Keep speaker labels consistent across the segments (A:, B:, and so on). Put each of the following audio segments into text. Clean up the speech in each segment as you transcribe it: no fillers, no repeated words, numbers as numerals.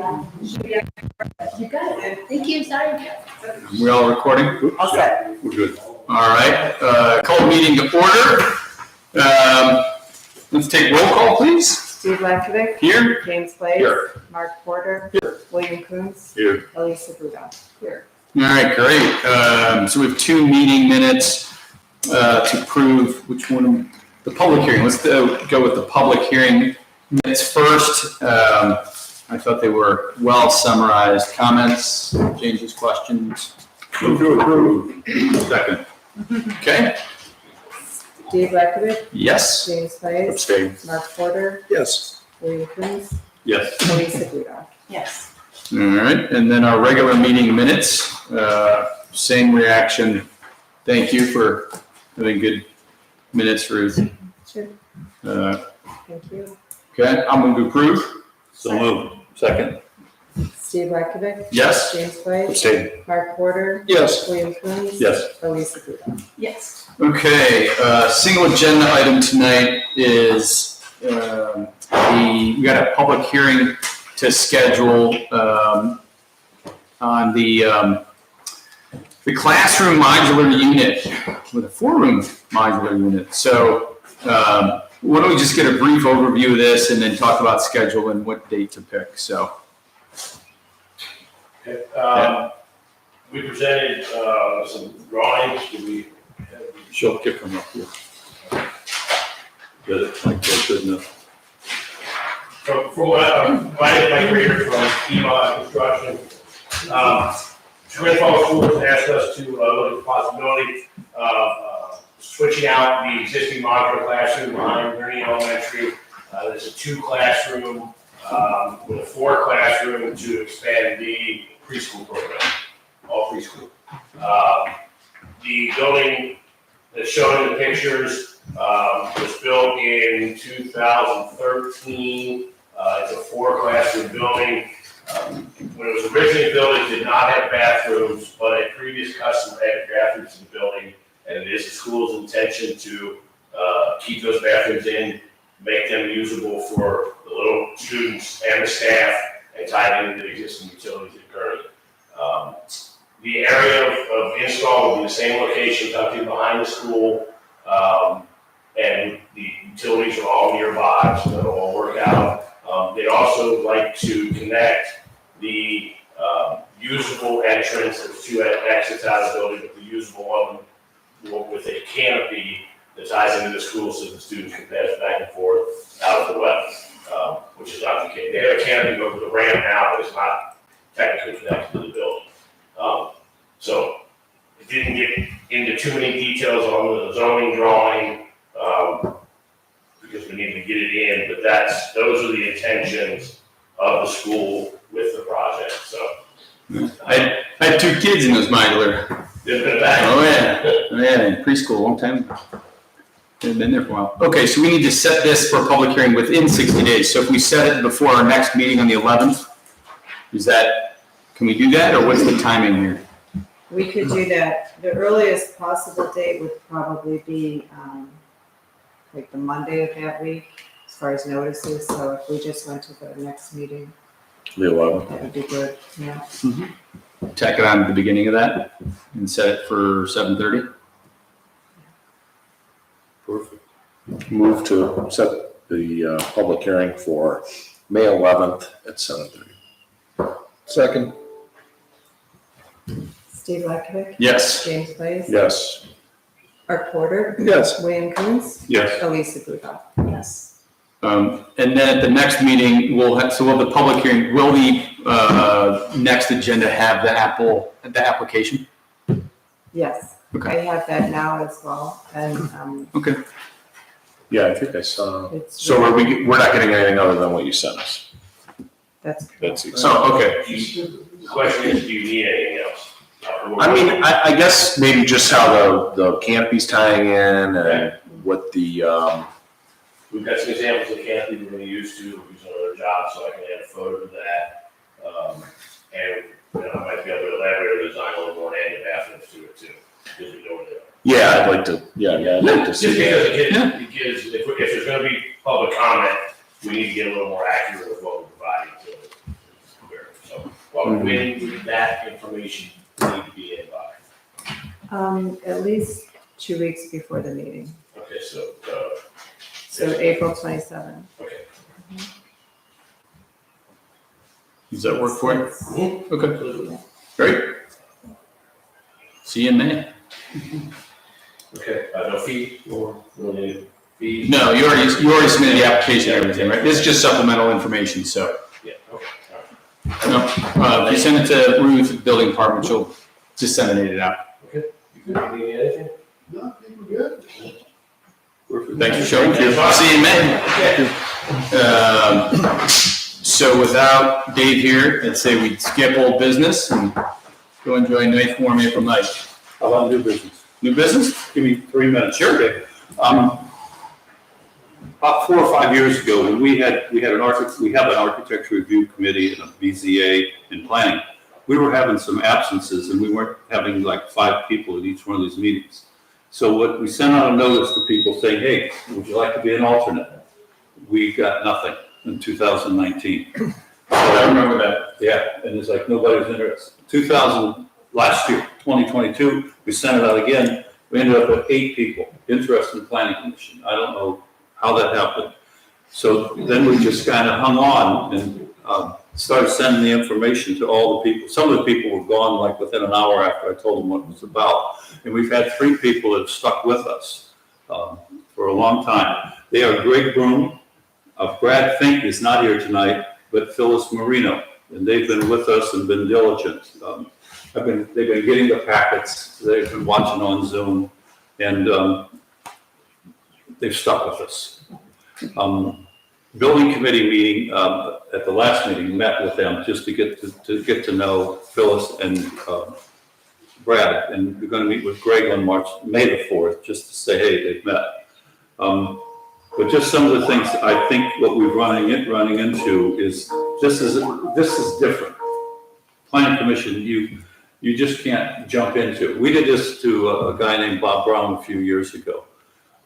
A: You got it. Thank you, sorry.
B: We all recording?
A: All set.
B: We're good. All right, call the meeting to order. Let's take roll call, please.
C: Steve Lakovic.
B: Here.
C: James Place.
B: Here.
C: Mark Porter.
B: Here.
C: William Coontz.
B: Here.
C: Elisa Bruda. Here.
B: All right, great. So we have 2 meeting minutes to prove which one, the public hearing. Let's go with the public hearing minutes first. I thought they were well summarized. Comments, changes, questions?
D: Move to approve.
B: Second. Okay.
C: Steve Lakovic.
B: Yes.
C: James Place.
D: Abstain.
C: Mark Porter.
D: Yes.
C: William Coontz.
D: Yes.
C: Elisa Bruda.
A: Yes.
B: All right, and then our regular meeting minutes, same reaction. Thank you for having good minutes, Ruth.
C: Sure. Thank you.
B: Okay, I'm going to approve.
D: So moved. Second.
C: Steve Lakovic.
B: Yes.
C: James Place.
D: Abstain.
C: Mark Porter.
D: Yes.
C: William Coontz.
D: Yes.
C: Elisa Bruda.
A: Yes.
B: Okay, single agenda item tonight is we got a public hearing to schedule on the classroom modular unit, with a 4-room modular unit. So why don't we just get a brief overview of this and then talk about schedule and what date to pick, so.
E: Okay, we presented some drawings.
D: She'll kick them up here. Good, like that, good enough.
E: From my career from EMA Construction, Twin Falls Schools asked us to look at the possibility of switching out the existing modular classroom behind Gurney Elementary. There's a 2-classroom with a 4-classroom to expand the preschool program, all preschool. The building that's shown in the pictures was built in 2013. It's a 4-classroom building. When it was originally built, it did not have bathrooms, but a previous customer added bathrooms to the building, and it is the school's intention to keep those bathrooms in, make them usable for the little students and the staff, and tie it into the existing utilities at Gurney. The area of install will be the same location, tucked in behind the school, and the utilities are all nearby, so it'll all work out. They'd also like to connect the usable entrance, there's 2 exits out of the building, but the usable one with a canopy that ties into the school so the students can pass back and forth out of the wet, which is not the case. They have a canopy over the ramp now, but it's not technically connected to the building. So it didn't get into too many details on the zoning drawing, because we need to get it in, but those are the intentions of the school with the project, so.
B: I had 2 kids in those modular.
E: They've been back.
B: Oh yeah, in preschool, a long time ago. They've been there for a while. Okay, so we need to set this for a public hearing within 60 days. So if we set it before our next meeting on the 11th, can we do that, or what's the timing here?
C: We could do that. The earliest possible date would probably be like the Monday of that week, as far as notices. So if we just went to the next meeting,
D: The 11th.
C: that would be good. Yeah.
B: Tack it on at the beginning of that and set it for 7:30?
D: Perfect. Move to set the public hearing for May 11th at 7:30. Second.
C: Steve Lakovic.
B: Yes.
C: James Place.
D: Yes.
C: Mark Porter.
D: Yes.
C: William Coontz.
D: Yes.
C: Elisa Bruda.
A: Yes.
B: And then at the next meeting, we'll have the public hearing. Will the next agenda have the application?
C: Yes.
B: Okay.
C: I have that now as well, and
B: Okay.
D: Yeah, I think I saw.
C: it's.
D: So we're not getting anything other than what you sent us.
C: That's correct.
D: That's it.
B: So, okay.
E: The question is, do you need anything else?
D: I mean, I guess maybe just how the canopy's tying in and what the,
E: We've got some examples of canopy we're going to use on other jobs, so I can add a photo of that. And I might be able to elaborate the design a little more and add the bathrooms to it too, because we know where they are.
D: yeah, I'd like to, I'd like to
E: Just
D: see
E: because
D: that.
E: it gives, if there's going to be public comment, we need to get a little more accurate with what we're providing to the But when would that information need to be in by?
C: At least 2 weeks before the meeting,
E: Okay, so,
C: so April 27th.
E: okay.
B: Does that work for you?
E: Mhm.
B: Okay, great. See you in May.
E: Okay, no fee or no fee?
B: No, you already submitted the application and everything, right? This is just supplemental information, so.
E: Yeah, okay, all right.
B: No, if you send it to Ruth, building department, she'll disseminate it out.
E: You good? Need anything?
A: No, I think we're good.
B: Thanks for showing. See you in May. So without Dave here, I'd say we'd skip old business and go enjoy a nice warm April night.
D: How about new business?
B: New business?
D: Give me 3 minutes.
B: Sure.
D: Okay. About 4 or 5 years ago, when we have an architecture review committee and a BZA in planning, we were having some absences and we weren't having like 5 people at each one of these meetings. So what we sent out a notice to people saying, hey, would you like to be an alternate? We got nothing in 2019.
B: I remember that.
D: Yeah, and it's like nobody's interested. Last year, 2022, we sent it out again. We ended up with 8 people interested in planning commission. I don't know how that happened. So then we just kind of hung on and started sending the information to all the people. Some of the people were gone like within an hour after I told them what it was about. And we've had 3 people that have stuck with us for a long time. They are Greg Broom, Brad Fink is not here tonight, but Phyllis Marino. And they've been with us and been diligent. They've been getting the packets, they've been watching on Zoom, and they've stuck with us. Building committee meeting, at the last meeting, met with them just to get to know Phyllis and Brad, and we're gonna meet with Greg on May the 4th, just to say, hey, they've met. But just some of the things, I think what we're running into is, this is different. Planning commission, you just can't jump into it. We did this to a guy named Bob Brown a few years ago,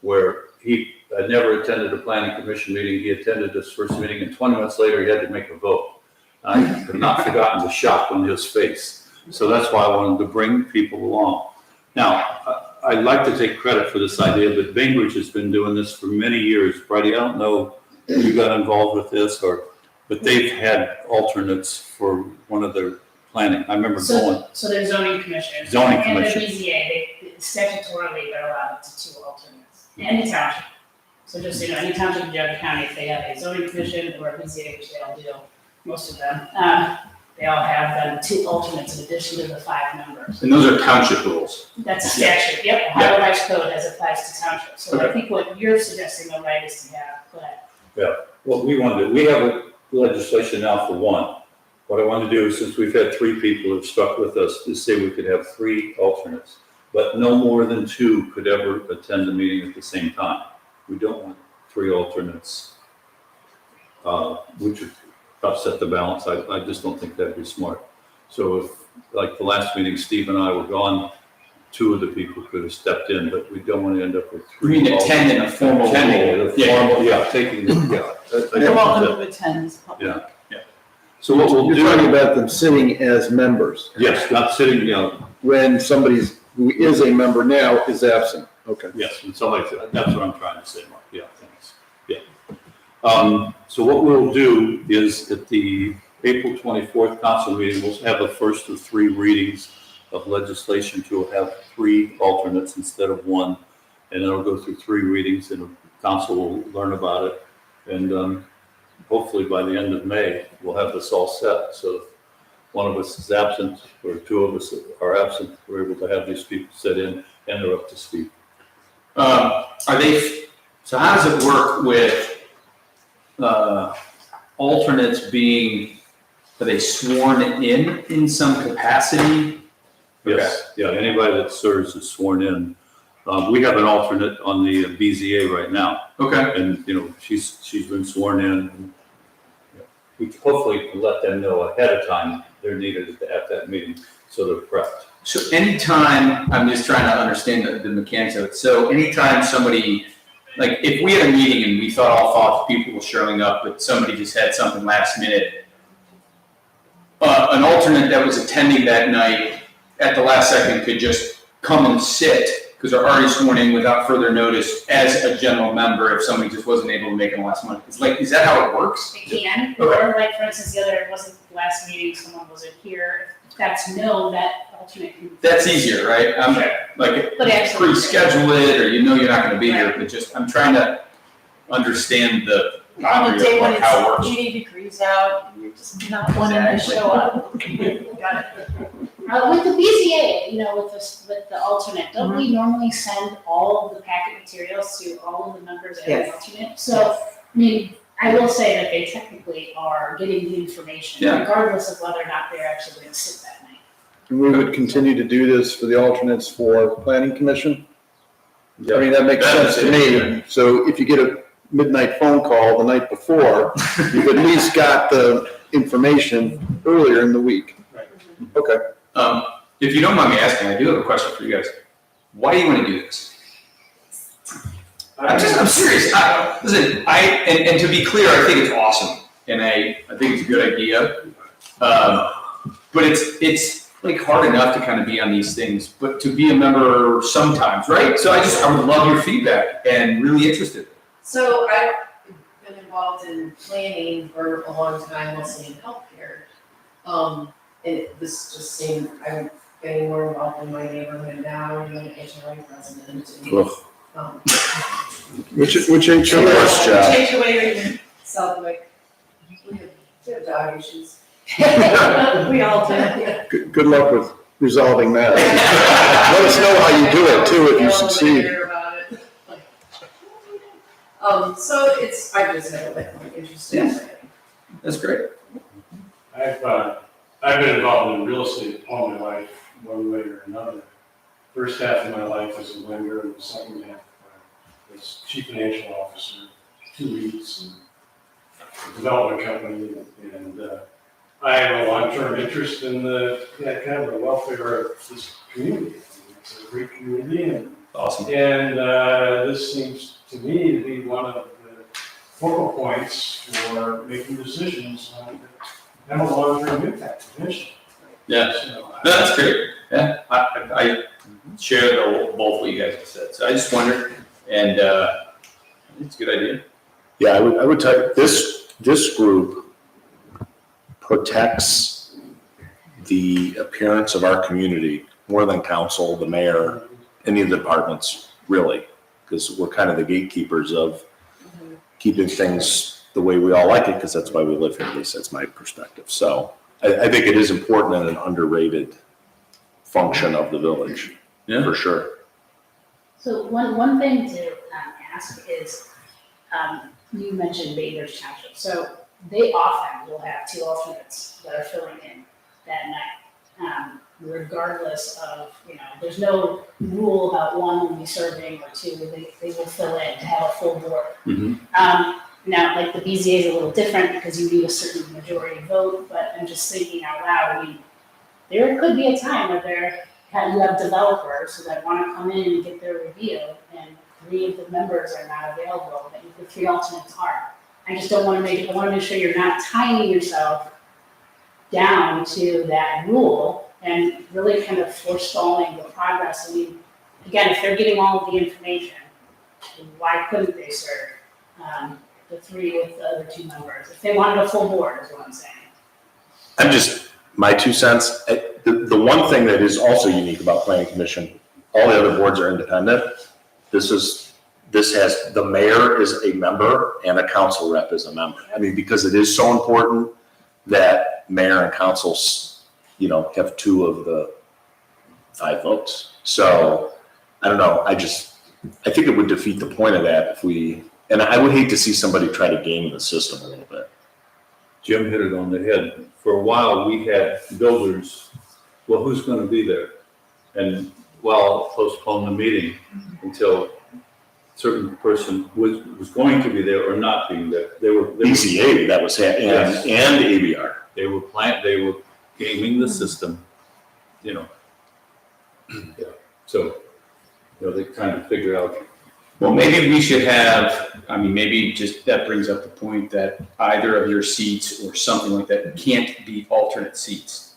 D: where he had never attended a planning commission meeting. He attended this first meeting, and 20 minutes later, he had to make a vote. I have not forgotten the shock on his face. So that's why I wanted to bring people along. Now, I'd like to take credit for this idea, but Bainbridge has been doing this for many years. Brady, I don't know if you got involved with this, but they've had alternates for one of their planning. I remember going.
A: So there's zoning commission.
D: Zoning commission.
A: And the BZA, they statutorily, they're allowed to 2 alternates. Any township. So just so you know, any township in Geauga County, if they have a zoning commission or a BZA, which they all do, most of them, they all have 2 alternates in addition to the 5 members.
B: And those are township rules.
A: That's a statute, yep, Ohio Revised Code as applies to townships. So I think what you're suggesting, though, right, is to have, but
D: What we want to do, we have a legislation now for 1. What I want to do, since we've had 3 people who have stuck with us, is say we could have 3 alternates, but no more than 2 could ever attend the meeting at the same time. We don't want 3 alternates, which would upset the balance. I just don't think that'd be smart. So if, like the last meeting, Steve and I were gone, 2 of the people could have stepped in, but we don't want to end up with 3.
B: You mean attend in a formal role?
D: Taking the,
F: They're welcome to attend this public.
D: Yeah. So what we'll
G: You're
D: do.
G: talking about them sitting as members,
D: Yes, not sitting,
G: when somebody who is a member now is absent. Okay.
D: yes, and somebody said, that's what I'm trying to say, Mark, yeah, thanks, yeah. So what we'll do is at the April 24th council meeting, we'll have the first of 3 readings of legislation to have 3 alternates instead of 1. And it'll go through 3 readings and the council will learn about it. And hopefully by the end of May, we'll have this all set. So if one of us is absent or 2 of us are absent, we're able to have these people sit in and they're up to speed.
B: So how does it work with alternates being, are they sworn in some capacity?
D: Yes, yeah, anybody that serves is sworn in. We have an alternate on the BZA right now,
B: Okay.
D: and, she's been sworn in. We hopefully can let them know ahead of time they're needed at that meeting, so they're prepped.
B: So anytime, I'm just trying to understand the mechanics of it. So anytime somebody, like if we had a meeting and we thought all 5 people were showing up, but somebody just had something last minute, an alternate that was attending that night at the last second could just come and sit, because they're already sworn in without further notice as a general member if somebody just wasn't able to make it last month. It's like, is that how it works?
A: They can,
B: Okay.
A: or like, for instance, the other, it wasn't the last meeting, someone wasn't here, if that's known, that alternate can.
B: That's easier, right?
A: Sure.
B: Like,
A: But actually.
B: pre-schedule it, or you know you're not gonna be here, but just, I'm trying to understand the
F: On the
B: boundary
F: day
B: of
F: when
B: like how it
F: it's
B: works.
F: 80 degrees out, you're just not wanting to
B: Exactly.
F: show up. Got it.
A: With the BZA, with the alternate, don't we normally send all of the packet materials to all of the members and the
C: Yes.
A: alternate? So, I mean, I will say that they technically are getting the information,
B: Yeah.
A: regardless of whether or not they're actually gonna sit that night.
G: And we would continue to do this for the alternates for planning commission? I mean, that makes sense to me. So if you get a midnight phone call the night before, you've at least got the information earlier in the week. Okay.
B: If you don't mind me asking, I do have a question for you guys. Why do you wanna do this? I'm serious. Listen, and to be clear, I think it's awesome, and I think it's a good idea. But it's like hard enough to kind of be on these things, but to be a member sometimes, right? So I would love your feedback and really interested.
H: So I've been involved in planning for a long time, mostly in healthcare. And this just seemed, I'm getting more involved in my neighborhood now, I'm an HOA president. and,
G: Ugh.
H: um,
G: Which HOA's job?
H: HOA in Southwick, we have dog issues.
F: We all do.
G: Good luck with resolving that. Let us know how you do it too, if you
H: Yell
G: succeed.
H: there about it. So it's, I just have like my interest in it.
B: That's great.
I: I've been involved in real estate all my life, one way or another. First half of my life as a lender, and the second half as chief financial officer, 2 weeks, and a development company, and I have a long-term interest in kind of the welfare of this community. It's a great community, and
B: Awesome.
I: this seems to me to be one of the focal points for making decisions on have a long-term impact eventually.
B: Yeah.
I: So,
B: No, that's great. Yeah, I share both what you guys have said. So I just wondered, and it's a good idea.
J: Yeah, I would tell you, this group protects the appearance of our community more than council, the mayor, any of the departments, really, because we're kind of the gatekeepers of keeping things the way we all like it, because that's why we live here, at least that's my perspective. So I think it is important and an underrated function of the village,
B: Yeah.
J: for sure.
A: So one thing to ask is, you mentioned Bainbridge Township, so they often will have 2 alternates that are filling in that night, regardless of, there's no rule about one will be serving or 2, they will fill in to have a full board.
B: Mhm.
A: Now, like the BZA is a little different because you need a certain majority vote, but I'm just thinking out loud, I mean, there could be a time where you have developers that want to come in and get their review, and 3 of the members are not available, but the 3 alternates are. I just don't want to I want to make sure you're not tying yourself down to that rule and really kind of forestalling the progress. I mean, again, if they're getting all of the information, why couldn't they serve the 3 with the other 2 members? If they wanted a full board, is what I'm saying.
J: My 2 cents, the one thing that is also unique about planning commission, all the other boards are independent. This has, the mayor is a member and a council rep is a member. I mean, because it is so important that mayor and councils, have 2 of the 5 votes. So, I don't know, I think it would defeat the point of that and I would hate to see somebody try to game the system a little bit.
D: Jim hit it on the head. For a while, we had builders, well, who's gonna be there? And I'll postpone the meeting until a certain person was going to be there or not being there. They were
J: BZA, that was,
D: Yes.
J: and ABR.
D: They were gaming the system, Yeah. So, they kind of figure out
B: Well, maybe we should have, I mean, maybe just, that brings up the point that either of your seats or something like that can't be alternate seats.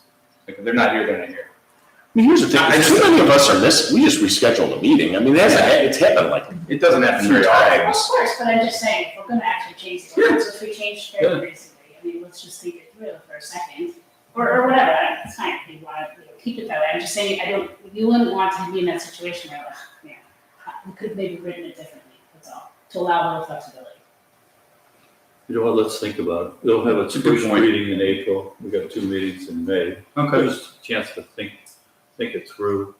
B: Like, if they're not here, they're not here.
J: I mean, here's the thing, if too many of us are missing, we just reschedule the meeting. I mean, it's happened like
B: It doesn't happen
J: few
B: very often.
A: Of
J: times.
A: course, but I'm just saying, if we're gonna actually change the ordinance, if we change very recently, I mean, let's just think it through for a second. Or whatever, it's fine, if you want to keep it that way, I'm just saying, you wouldn't want to be in that situation where, yeah, we could have maybe written it differently, that's all, to allow more flexibility.
D: You know what, let's think about it. We'll have a
B: It's a good
D: first
B: point.
D: reading in April. We've got 2 meetings in May.
B: Okay.
D: Just a chance to think it through.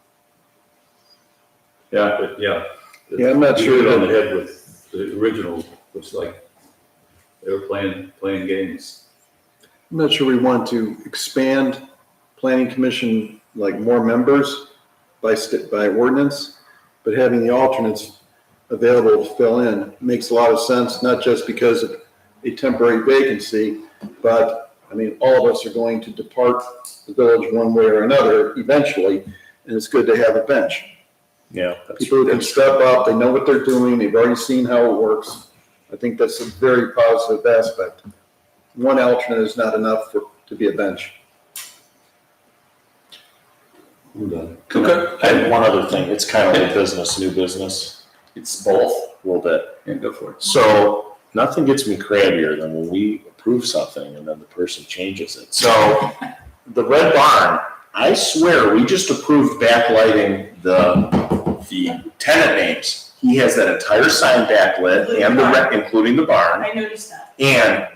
B: Yeah.
D: But yeah.
G: Yeah, I'm not
D: You
G: sure
D: hit it on
G: that-
D: the head with the original, was like, they were playing games.
G: I'm not sure we want to expand planning commission, like more members by ordinance, but having the alternates available to fill in makes a lot of sense, not just because of a temporary vacancy, but, I mean, all of us are going to depart the village one way or another eventually, and it's good to have a bench.
J: Yeah.
G: People who can step up, they know what they're doing, they've already seen how it works. I think that's a very positive aspect. One alternate is not enough to be a bench.
D: I'm done.
B: Okay.
J: I have one other thing, it's kind of old business, new business,
B: It's both.
J: a little bit.
B: Yeah, go for it.
J: So nothing gets me crabbier than when we approve something and then the person changes it. So the Red Barn, I swear, we just approved backlighting the tenant names. He has that entire sign backlit and including the barn.
F: I noticed that.
J: And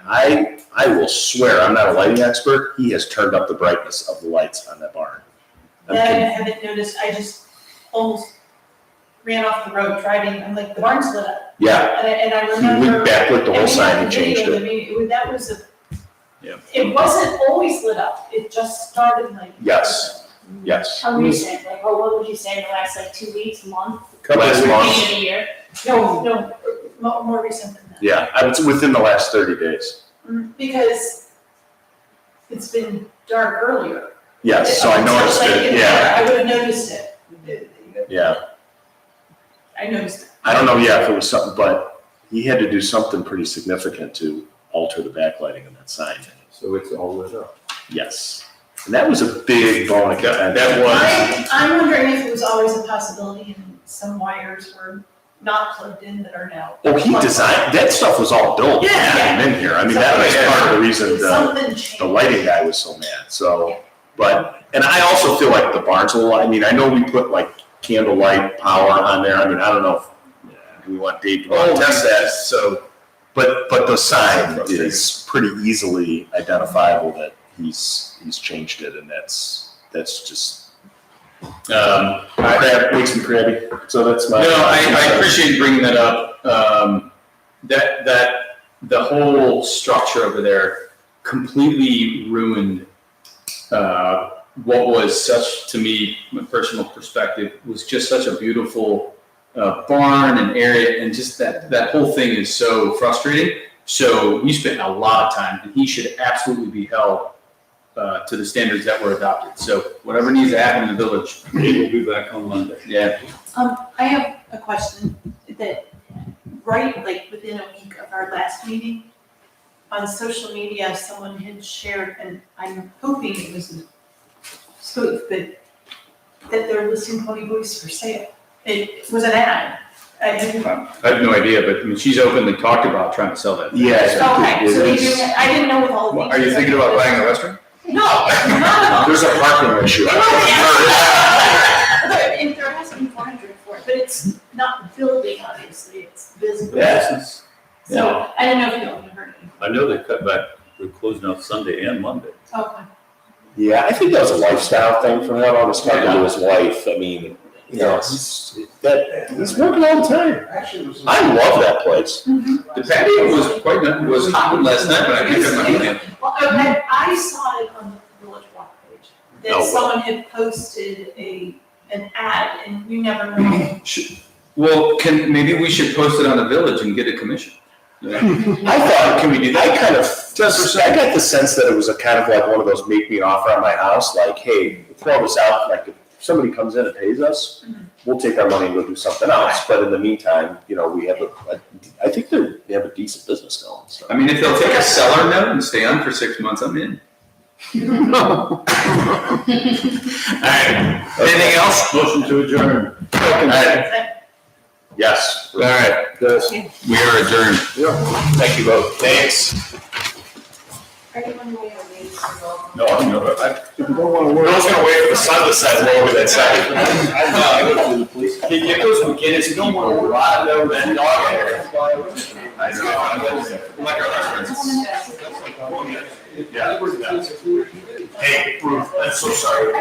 J: I will swear, I'm not a lighting expert, he has turned up the brightness of the lights on that barn. I'm
F: That I
J: kidding.
F: haven't noticed, I just almost ran off the road driving, I'm like, the barn's lit up.
J: Yeah,
F: And I
J: we
F: remember.
J: backlit the whole sign and
F: we
J: changed
F: had the
J: it.
F: video, I mean, that was a.
B: Yeah.
F: It wasn't always lit up, it just started like.
J: Yes. Yes.
A: How recent, like, what would you say in the last, like, 2 weeks, month,
J: Last month,
A: maybe a year?
F: No, more recent than that.
J: yeah, I was within the last 30 days.
F: Because it's been dark earlier.
J: Yes, so I noticed
F: Like,
J: it, yeah,
F: I would have noticed it.
J: yeah.
F: I noticed it.
J: I don't know, yeah, if it was something, but he had to do something pretty significant to alter the backlighting in that sign.
D: So it's all lit up.
J: Yes. And that was a big bone of contention.
B: That was.
F: I'm wondering if it was always a possibility and some wires were not plugged in that are now.
J: Oh, he designed, that stuff was all built when he came in here. I mean, that was part of the reason
F: Something changed.
J: the lighting guy was so mad, so. But, and I also feel like the barn's a little, I mean, I know we put like candlelight power on there. I mean, I don't know if we want Dave to test that.
B: So,
J: But the sign is pretty easily identifiable that he's changed it, and that's just, makes me crabby, so that's my.
B: no, I appreciate you bringing that up. That the whole structure over there completely ruined what was such, to me, my personal perspective, was just such a beautiful barn and area, and just that whole thing is so frustrating. So we spent a lot of time, and he should absolutely be held to the standards that were adopted. So whatever needs to happen in the village,
D: He will be back on Monday.
B: yeah.
F: I have a question that, like within a week of our last meeting, on social media, someone had shared, and I'm hoping it was a spoof, but that they're listing Pony Boys for sale. It was an ad.
B: I have no idea, but I mean, she's openly talked about trying to sell that.
J: Yeah.
F: Okay, so
J: It
F: they
J: is.
F: do, I didn't know with all the.
B: Are you thinking about buying a restaurant?
F: No, not at all.
J: There's a parking issue.
F: If they're asking 400 for it, but it's not building, obviously, it's business.
J: Yeah.
F: So I don't know if you know, you heard me.
D: I know they cut back, they're closing out Sunday and Monday.
F: Okay.
J: Yeah, I think that was a lifestyle thing for him. I was talking to his wife. I mean, you know, he's working all the time. I love that place.
B: The patio was hot last night, but I picked up my email.
F: Well, okay, I saw it on the Village Walk page, that
J: Oh, wow.
F: someone had posted an ad, and you never know.
B: Well, maybe we should post it on the village and get a commission. Yeah.
J: I thought, can we do that? I got the sense that it was a kind of like one of those make me an offer on my house, like, hey, throw this out, like, somebody comes in and pays us, we'll take our money and go do something else. But in the meantime, you know, we have I think they have a decent business going, so.
B: I mean, if they'll take a seller note and stay on for 6 months, I'm in. All right, anything else?
G: Motion to adjourn.
B: All right,
J: Yes.
B: all right,
G: Yes.
B: we are adjourned.
G: Yeah.
B: Thank you both. Thanks.
J: No, I'm not.
G: If you don't want to work.
B: Bill's gonna wait for the sun to set over that side. Get those McGinnis, you don't want to ride over that dog hair. I know, like our reference.
E: Yeah. Hey, Ruth, I'm so sorry.